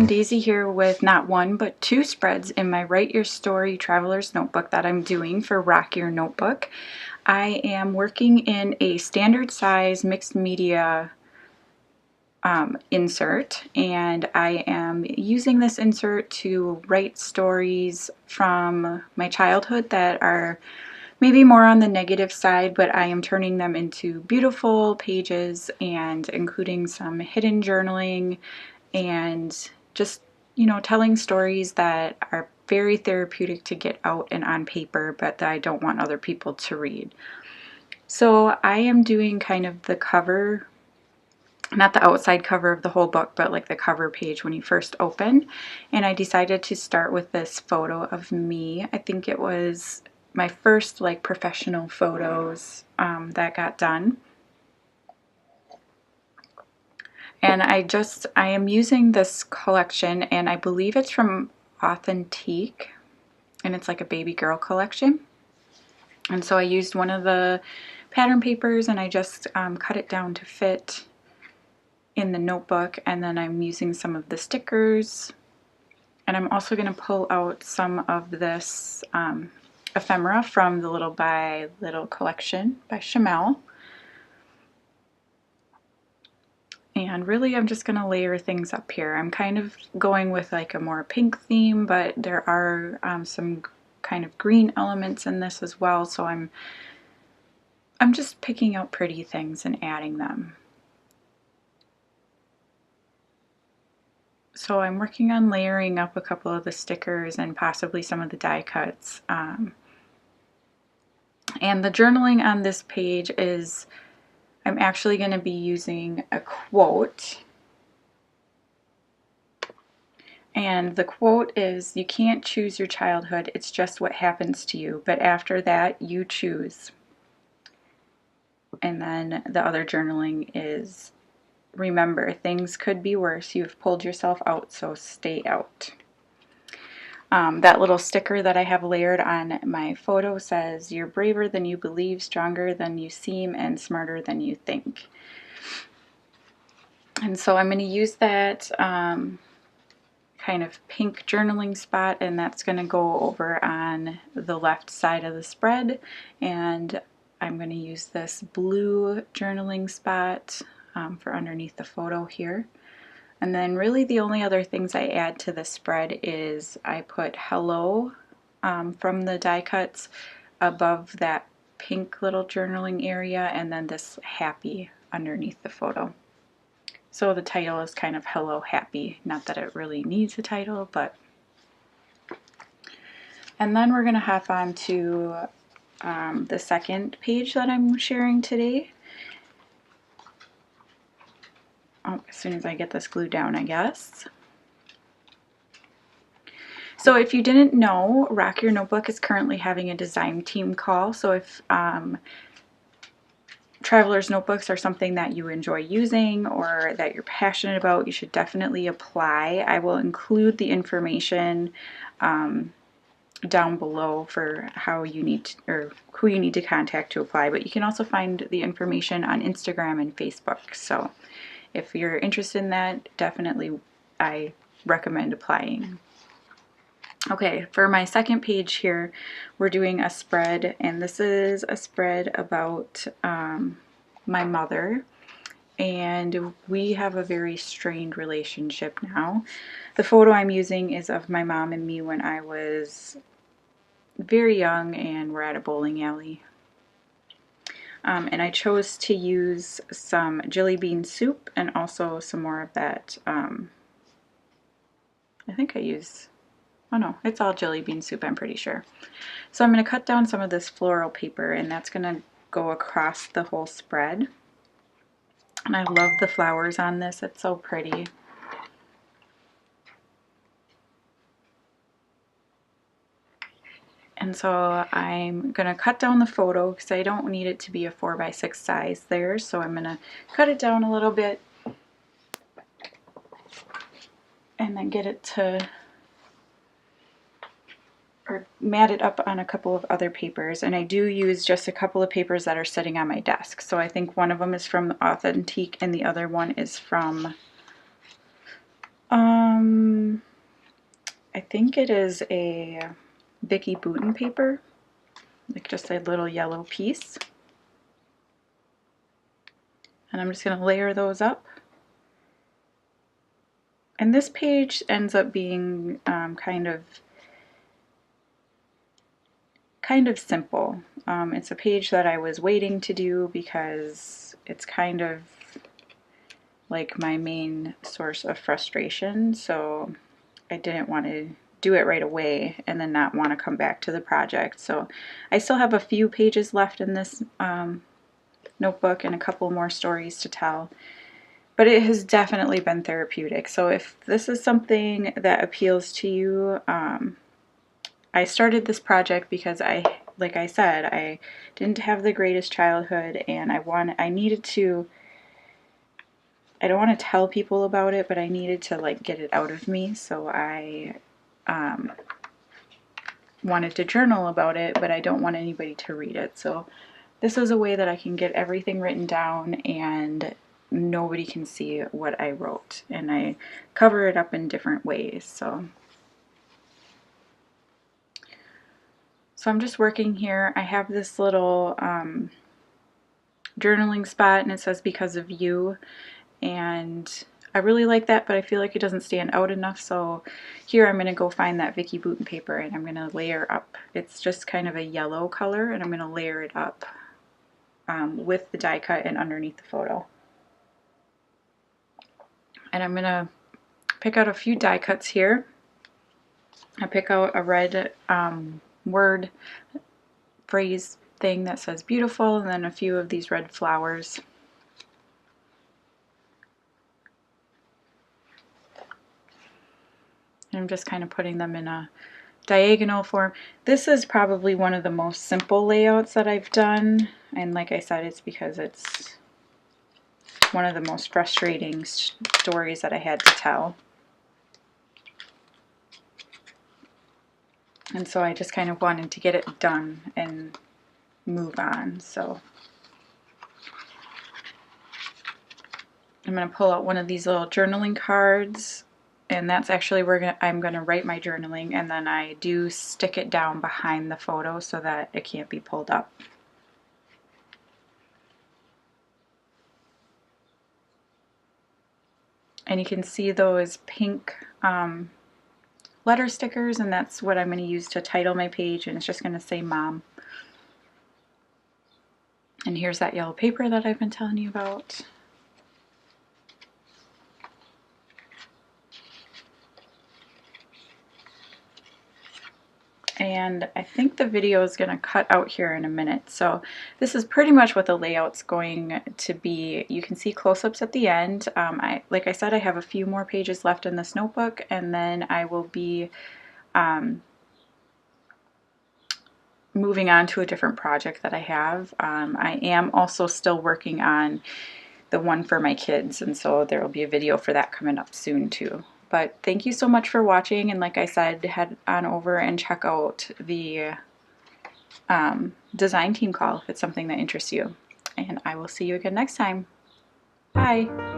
Daisy here with not one but two spreads in my Write Your Story Traveler's Notebook that I'm doing for Rock Your Notebook. I am working in a standard size mixed media insert, and I am using this insert to write stories from my childhood that are maybe more on the negative side, but I am turning them into beautiful pages and including some hidden journaling and just, telling stories that are very therapeutic to get out and on paper, but that I don't want other people to read. So I am doing kind of the cover, not the outside cover of the whole book, but like the cover page when you first open. And I decided to start with this photo of me. I think it was my first like professional photos that got done. And I am using this collection, and I believe it's from Authentique, and it's like a baby girl collection. And so I used one of the pattern papers, and I just cut it down to fit in the notebook, and then I'm using some of the stickers. And I'm also going to pull out some of this ephemera from the Little by Little collection by Shamel. And really I'm just going to layer things up here. I'm kind of going with like a more pink theme, but there are some kind of green elements in this as well, so I'm just picking out pretty things and adding them. So I'm working on layering up a couple of the stickers and possibly some of the die cuts. And the journaling on this page is, I'm actually going to be using a quote. And the quote is, "You can't choose your childhood, it's just what happens to you. But after that, you choose." And then the other journaling is, "Remember, things could be worse. You've pulled yourself out, so stay out." That little sticker that I have layered on my photo says, "You're braver than you believe, stronger than you seem, and smarter than you think." And so I'm going to use that kind of pink journaling spot, and that's going to go over on the left side of the spread. And I'm going to use this blue journaling spot for underneath the photo here. And then really the only other things I add to the spread is I put hello from the die cuts above that pink little journaling area, and then this happy underneath the photo. So the title is kind of Hello Happy. Not that it really needs a title, but... And then we're going to hop on to the second page that I'm sharing today. Oh, as soon as I get this glued down, I guess. So if you didn't know, Rock Your Notebook is currently having a design team call. So if Traveler's Notebooks are something that you enjoy using or that you're passionate about, you should definitely apply. I will include the information down below for how you need to, or who you need to contact to apply, but you can also find the information on Instagram and Facebook. So if you're interested in that, definitely I recommend applying. Okay, for my second page here, we're doing a spread, and this is a spread about my mother, and we have a very strained relationship now. The photo I'm using is of my mom and me when I was very young and we're at a bowling alley. And I chose to use some jelly bean soup and also some more of that, I think I use... Oh no, it's all jelly bean soup, I'm pretty sure. So I'm going to cut down some of this floral paper, and that's going to go across the whole spread. And I love the flowers on this, it's so pretty. And so I'm going to cut down the photo because I don't need it to be a 4x6 size there. So I'm going to cut it down a little bit and then get it to... or mat it up on a couple of other papers, and I do use just a couple of papers that are sitting on my desk. So I think one of them is from Authentique and the other one is from Um, I think it is a Vicki Boutin paper, like just a little yellow piece. And I'm just going to layer those up. And this page ends up being kind of simple. It's a page that I was waiting to do because it's kind of like my main source of frustration, so I didn't want to do it right away and then not want to come back to the project. So I still have a few pages left in this notebook and a couple more stories to tell. But it has definitely been therapeutic. So if this is something that appeals to you, I started this project because like I said, I didn't have the greatest childhood, and I needed to, I don't want to tell people about it, but I needed to like get it out of me. So I wanted to journal about it, but I don't want anybody to read it. So this was a way that I can get everything written down and nobody can see what I wrote. And I cover it up in different ways. So I'm just working here. I have this little journaling spot and it says because of you, and I really like that, but I feel like it doesn't stand out enough, so here I'm going to go find that Vicki Boutin paper and I'm going to layer up. It's just kind of a yellow color and I'm going to layer it up with the die cut and underneath the photo. And I'm going to pick out a few die cuts here. I pick out a red word phrase thing that says beautiful, and then a few of these red flowers. And I'm just kind of putting them in a diagonal form. This is probably one of the most simple layouts that I've done, and like I said, it's because it's one of the most frustrating stories that I had to tell. And so I just kind of wanted to get it done and move on. So I'm going to pull out one of these little journaling cards, and that's actually where I'm going to write my journaling, and then I do stick it down behind the photo so that it can't be pulled up. And you can see those pink letter stickers, and that's what I'm going to use to title my page, and it's just going to say Mom. And here's that yellow paper that I've been telling you about. And I think the video is going to cut out here in a minute. So this is pretty much what the layout's going to be. You can see close-ups at the end. Like I said, I have a few more pages left in this notebook, and then I will be moving on to a different project that I have. I am also still working on the one for my kids, and so there will be a video for that coming up soon too. But thank you so much for watching, and like I said, head on over and check out the design team call if it's something that interests you. And I will see you again next time. Bye!